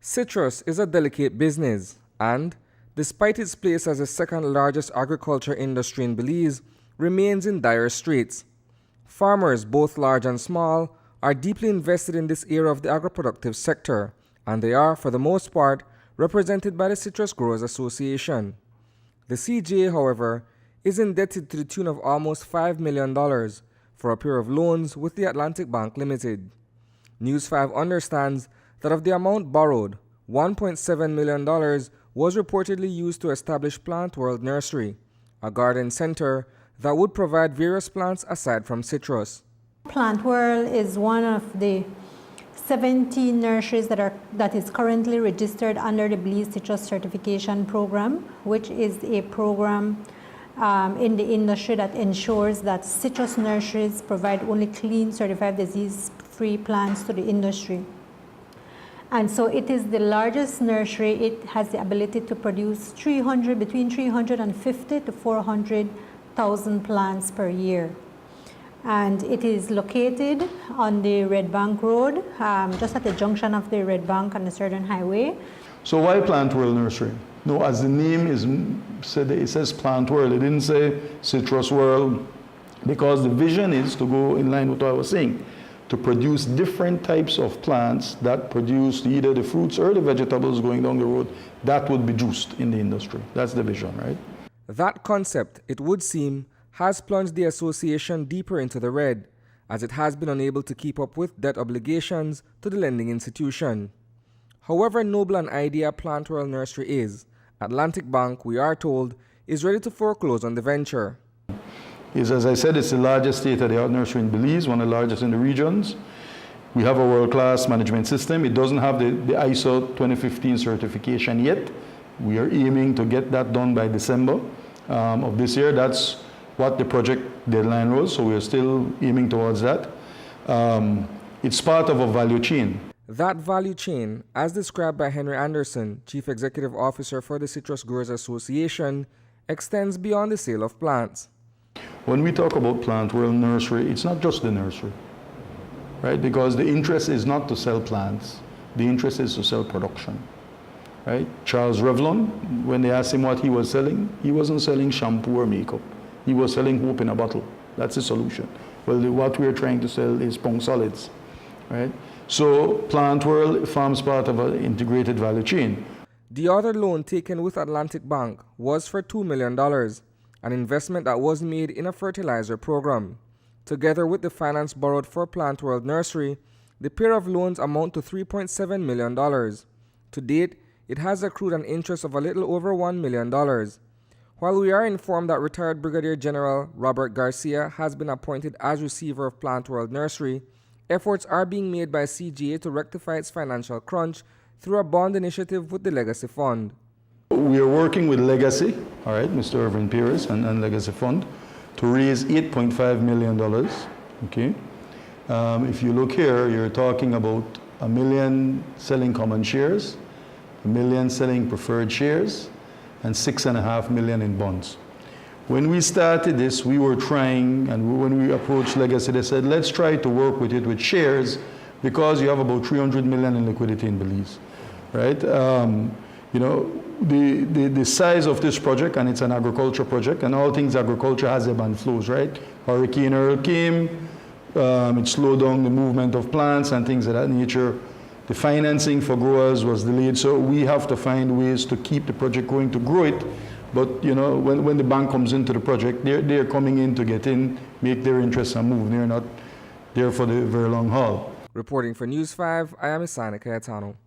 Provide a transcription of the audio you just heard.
Citrus is a delicate business and, despite its place as the second largest agriculture industry in Belize, remains in dire straits. Farmers, both large and small, are deeply invested in this area of the agro-productive sector, and they are, for the most part, represented by the Citrus Growers Association. The C.G.A, however, is indebted to the tune of almost $5 million for a pair of loans with the Atlantic Bank Limited. News 5 understands that of the amount borrowed, $1.7 million was reportedly used to establish Plant World Nursery, a garden center that would provide various plants aside from citrus. Plant World is one of the 17 nurseries that is currently registered under the Belize Citrus Certification Program, which is a program in the industry that ensures that citrus nurseries provide only clean, certified, disease-free plants to the industry. And so it is the largest nursery. It has the ability to produce between 350 to 400,000 plants per year. And it is located on the Red Bank Road, just at the junction of the Red Bank and the Southern Highway. So why Plant World Nursery? No, as the name is said, it says Plant World. It didn't say Citrus World, because the vision is to go in line with what I was saying, to produce different types of plants that produce either the fruits or the vegetables going down the road that would be juiced in the industry. That's the vision, right? That concept, it would seem, has plunged the association deeper into the red, as it has been unable to keep up with debt obligations to the lending institution. However noble an idea Plant World Nursery is, Atlantic Bank, we are told, is ready to foreclose on the venture. As I said, it's the largest state-of-the-art nursery in Belize, one of the largest in the regions. We have a world-class management system. It doesn't have the ISO 2015 certification yet. We are aiming to get that done by December of this year. That's what the project deadline was, so we are still aiming towards that. It's part of a value chain. That value chain, as described by Henry Anderson, Chief Executive Officer for the Citrus Growers Association, extends beyond the sale of plants. When we talk about Plant World Nursery, it's not just the nursery, right? Because the interest is not to sell plants. The interest is to sell production, right? Charles Revlon, when they asked him what he was selling, he wasn't selling shampoo or makeup. He was selling hope in a bottle. That's the solution. Well, what we're trying to sell is pong solids, right? So Plant World forms part of an integrated value chain. The other loan taken with Atlantic Bank was for $2 million. An investment that was made in a fertilizer program. Together with the finance borrowed for Plant World Nursery, the pair of loans amount to $3.7 million. To date, it has accrued an interest of a little over $1 million. While we are informed that retired Brigadier General Robert Garcia has been appointed as receiver of Plant World Nursery, efforts are being made by C.G.A to rectify its financial crunch through a bond initiative with the Legacy Fund. We are working with Legacy, all right, Mr. Irvin Pierce and Legacy Fund, to raise $8.5 million, okay? If you look here, you're talking about 1 million selling common shares, 1 million selling preferred shares, and 6.5 million in bonds. When we started this, we were trying, and when we approached Legacy, they said, let's try to work with it with shares, because you have about 300 million in liquidity in Belize, right? You know, the size of this project, and it's an agriculture project, and all things agriculture has ebb and flows, right? Hurricane Earl came, it slowed down the movement of plants and things of that nature. The financing for growers was delayed, so we have to find ways to keep the project going, to grow it. But you know, when the bank comes into the project, they're coming in to get in, make their interests and move. They're not there for the very long haul. Reporting for News 5, I am Isani Cayetano.